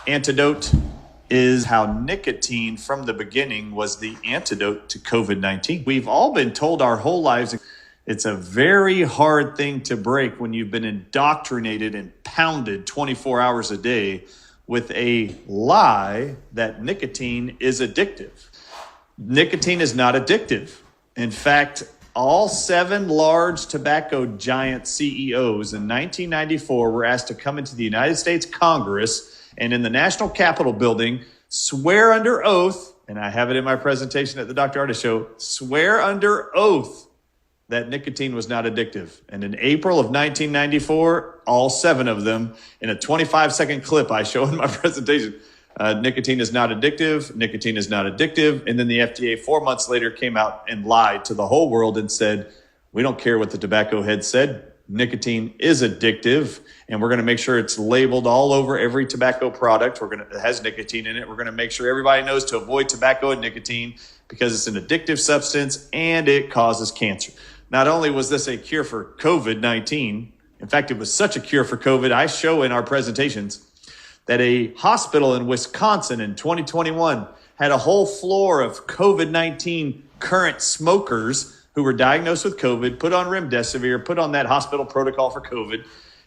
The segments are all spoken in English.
antidote is how nicotine from the beginning was the antidote to COVID-19. We've all been told our whole lives it's a very hard thing to break when you've been indoctrinated and pounded 24 hours a day with a lie that nicotine is addictive. Nicotine is not addictive. In fact, all 7 large tobacco giant CEOs in 1994 were asked to come into the United States Congress and in the National Capitol building, swear under oath, and I have it in my presentation at the Dr. Ardis Show, swear under oath that nicotine was not addictive. And in April of 1994, all 7 of them, in a 25-second clip I show in my presentation, nicotine is not addictive, nicotine is not addictive. And then the FDA 4 months later came out and lied to the whole world and said, we don't care what the tobacco head said. Nicotine is addictive, and we're going to make sure it's labeled all over every tobacco product. It has nicotine in it. We're going to make sure everybody knows to avoid tobacco and nicotine because it's an addictive substance and it causes cancer. Not only was this a cure for COVID-19, in fact, it was such a cure for COVID, I show in our presentations that a hospital in Wisconsin in 2021 had a whole floor of COVID-19 current smokers who were diagnosed with COVID, put on remdesivir, put on that hospital protocol for COVID.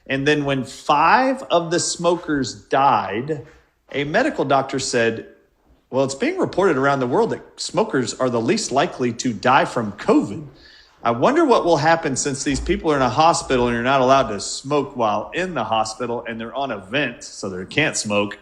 And then when 5 of the smokers died, a medical doctor said, well, it's being reported around the world that smokers are the least likely to die from COVID. I wonder what will happen since these people are in a hospital and you're not allowed to smoke while in the hospital and they're on a vent, so they can't smoke.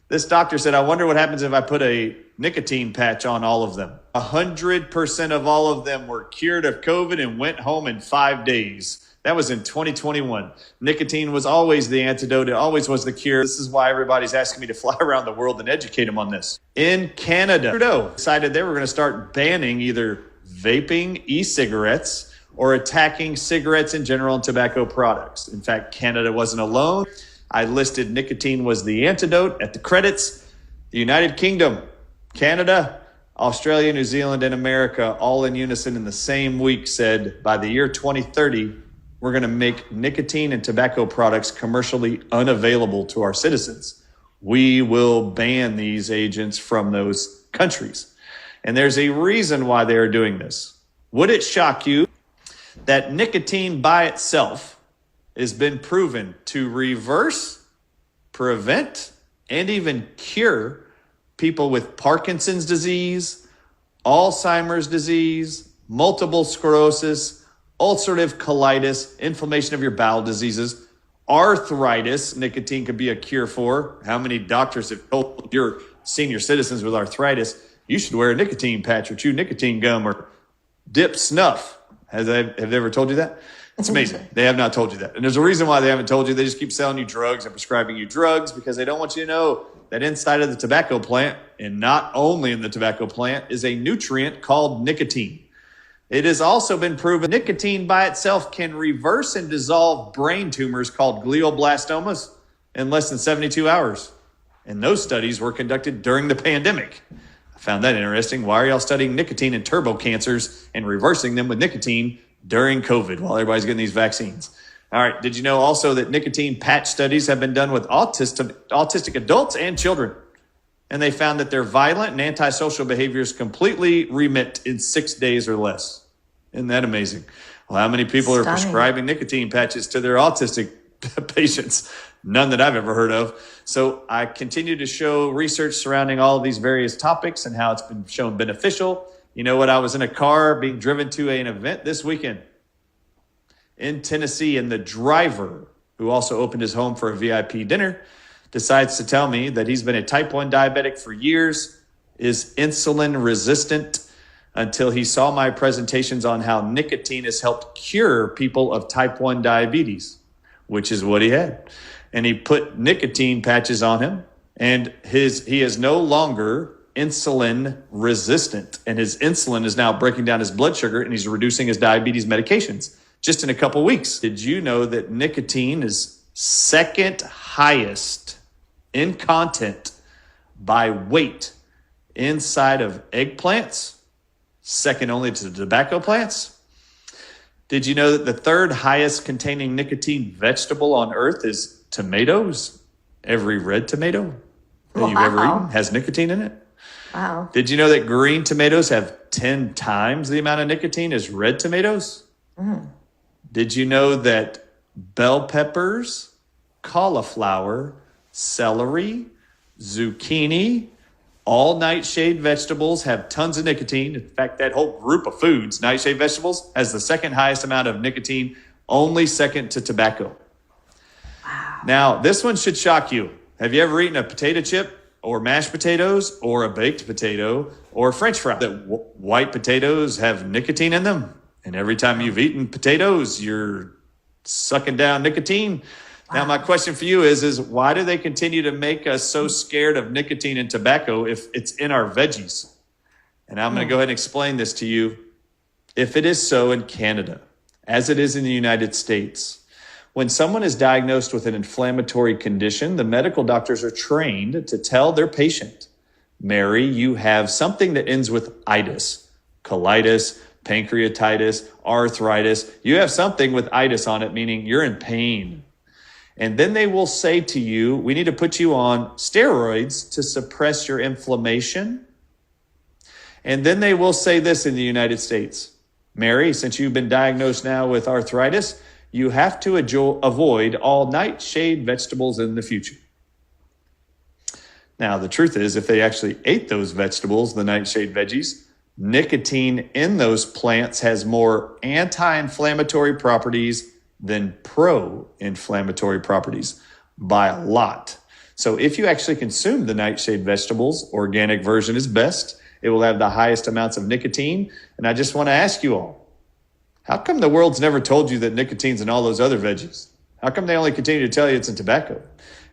This doctor said, I wonder what happens if I put a nicotine patch on all of them. 100% of all of them were cured of COVID and went home in 5 days. That was in 2021. Nicotine was always the antidote. It always was the cure. This is why everybody's asking me to fly around the world and educate them on this. In Canada, Trudeau decided they were going to start banning either vaping e-cigarettes or attacking cigarettes in general and tobacco products. In fact, Canada wasn't alone. I listed nicotine was the antidote at the credits. The United Kingdom, Canada, Australia, New Zealand, and America, all in unison in the same week, said by the year 2030, we're going to make nicotine and tobacco products commercially unavailable to our citizens. We will ban these agents from those countries. And there's a reason why they are doing this. Would it shock you that nicotine by itself has been proven to reverse, prevent, and even cure people with Parkinson's disease, Alzheimer's disease, multiple sclerosis, ulcerative colitis, inflammation of your bowel diseases, arthritis, nicotine could be a cure for. How many doctors have told your senior citizens with arthritis, you should wear a nicotine patch or chew nicotine gum or dip snuff? Have they ever told you that? It's amazing. They have not told you that. And there's a reason why they haven't told you. They just keep selling you drugs and prescribing you drugs because they don't want you to know that inside of the tobacco plant, and not only in the tobacco plant, is a nutrient called nicotine. It has also been proven nicotine by itself can reverse and dissolve brain tumors called glioblastomas in less than 72 hours. And those studies were conducted during the pandemic. I found that interesting. Why are y'all studying nicotine and turbo cancers and reversing them with nicotine during COVID while everybody's getting these vaccines? All right. Did you know also that nicotine patch studies have been done with autistic adults and children? And they found that their violent and antisocial behaviors completely remit in 6 days or less. Isn't that amazing? Well, how many people are prescribing nicotine patches to their autistic patients? None that I've ever heard of. So I continue to show research surrounding all of these various topics and how it's been shown beneficial. You know what? I was in a car being driven to an event this weekend in Tennessee, and the driver, who also opened his home for a VIP dinner, decides to tell me that he's been a type 1 diabetic for years, is insulin resistant, until he saw my presentations on how nicotine has helped cure people of type 1 diabetes, which is what he had. And he put nicotine patches on him, and he is no longer insulin resistant, and his insulin is now breaking down his blood sugar, and he's reducing his diabetes medications just in a couple weeks. Did you know that nicotine is second highest in content by weight inside of eggplants, second only to tobacco plants? Did you know that the third highest containing nicotine vegetable on earth is tomatoes? Every red tomato. that you've ever eaten has nicotine in it. Wow. Did you know that green tomatoes have 10 times the amount of nicotine as red tomatoes? Did you know that bell peppers, cauliflower, celery, zucchini, all nightshade vegetables have tons of nicotine? In fact, that whole group of foods, nightshade vegetables, has the second highest amount of nicotine, only second to tobacco. Wow. Now, this one should shock you. Have you ever eaten a potato chip or mashed potatoes or a baked potato or French fry? That white potatoes have nicotine in them. And every time you've eaten potatoes, you're sucking down nicotine. Now, my question for you is why do they continue to make us so scared of nicotine and tobacco if it's in our veggies? And I'm going to go ahead and explain this to you. If it is so in Canada, as it is in the United States, when someone is diagnosed with an inflammatory condition, the medical doctors are trained to tell their patient, Mary, you have something that ends with itis, colitis, pancreatitis, arthritis. You have something with itis on it, meaning you're in pain. And then they will say to you, we need to put you on steroids to suppress your inflammation. And then they will say this in the United States, Mary, since you've been diagnosed now with arthritis, you have to avoid all nightshade vegetables in the future. Now, the truth is, if they actually ate those vegetables, the nightshade veggies, nicotine in those plants has more anti-inflammatory properties than pro-inflammatory properties by a lot. So if you actually consume the nightshade vegetables, organic version is best. It will have the highest amounts of nicotine. And I just want to ask you all, how come the world's never told you that nicotine's in all those other veggies? How come they only continue to tell you it's in tobacco?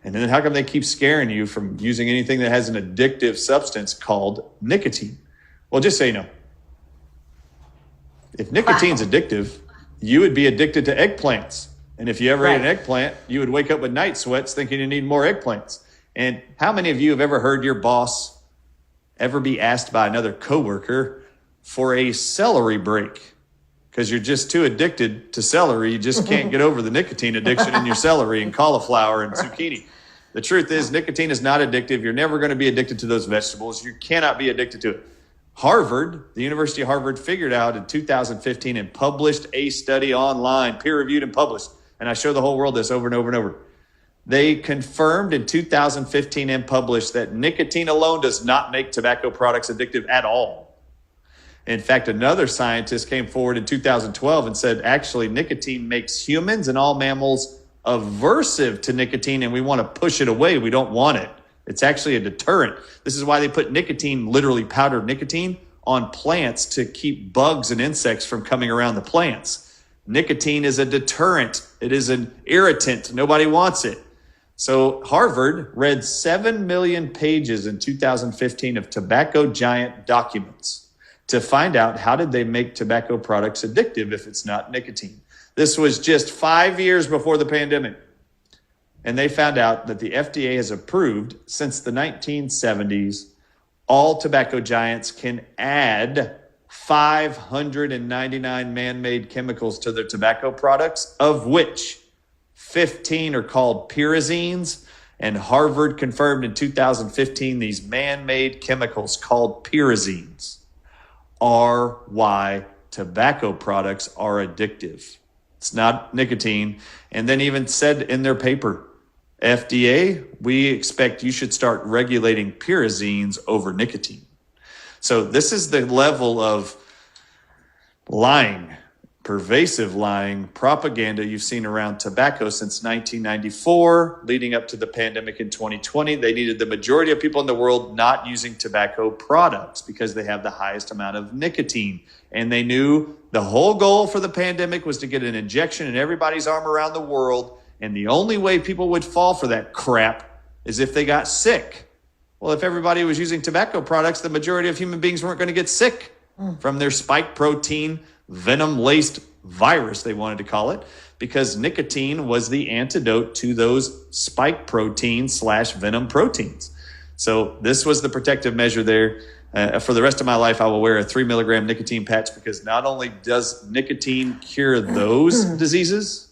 And then how come they keep scaring you from using anything that has an addictive substance called nicotine? Well, just so you know, if nicotine's addictive, you would be addicted to eggplants. And if you ever ate an eggplant, you would wake up with night sweats thinking you need more eggplants. And how many of you have ever heard your boss ever be asked by another coworker for a celery break? Because you're just too addicted to celery. You just can't get over the nicotine addiction in your celery and cauliflower and zucchini. The truth is, nicotine is not addictive. You're never going to be addicted to those vegetables. You cannot be addicted to it. Harvard, the University of Harvard, figured out in 2015 and published a study online, peer-reviewed and published. And I show the whole world this over and over and over. They confirmed in 2015 and published that nicotine alone does not make tobacco products addictive at all. In fact, another scientist came forward in 2012 and said, actually, nicotine makes humans and all mammals aversive to nicotine, and we want to push it away. We don't want it. It's actually a deterrent. This is why they put nicotine, literally powdered nicotine, on plants to keep bugs and insects from coming around the plants. Nicotine is a deterrent. It is an irritant. Nobody wants it. So Harvard read 7 million pages in 2015 of tobacco giant documents to find out how did they make tobacco products addictive if it's not nicotine. This was just 5 years before the pandemic. And they found out that the FDA has approved since the 1970s, all tobacco giants can add 599 man-made chemicals to their tobacco products, of which 15 are called pyrazines. And Harvard confirmed in 2015 these man-made chemicals called pyrazines are why tobacco products are addictive. It's not nicotine. And then even said in their paper, FDA, we expect you should start regulating pyrazines over nicotine. So this is the level of lying, pervasive lying, propaganda you've seen around tobacco since 1994, leading up to the pandemic in 2020. They needed the majority of people in the world not using tobacco products because they have the highest amount of nicotine. And they knew the whole goal for the pandemic was to get an injection in everybody's arm around the world. And the only way people would fall for that crap is if they got sick. Well, if everybody was using tobacco products, the majority of human beings weren't going to get sick from their spike protein, venom-laced virus, they wanted to call it, because nicotine was the antidote to those spike protein / venom proteins. So this was the protective measure there. For the rest of my life, I will wear a 3 milligram nicotine patch because not only does nicotine cure those diseases,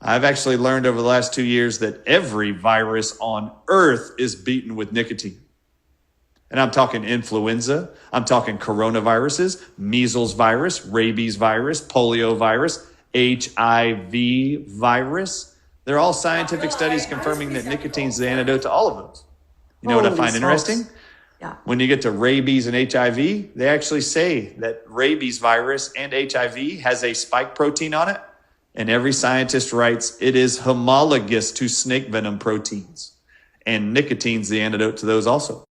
I've actually learned over the last 2 years that every virus on earth is beaten with nicotine. And I'm talking influenza, I'm talking coronaviruses, measles virus, rabies virus, polio virus, HIV virus. They're all scientific studies confirming that nicotine's the antidote to all of those. You know what I Holy find smokes. interesting? Yeah. When you get to rabies and HIV, they actually say that rabies virus and HIV has a spike protein on it. And every scientist writes it is homologous to snake venom proteins. And nicotine's the antidote to those also.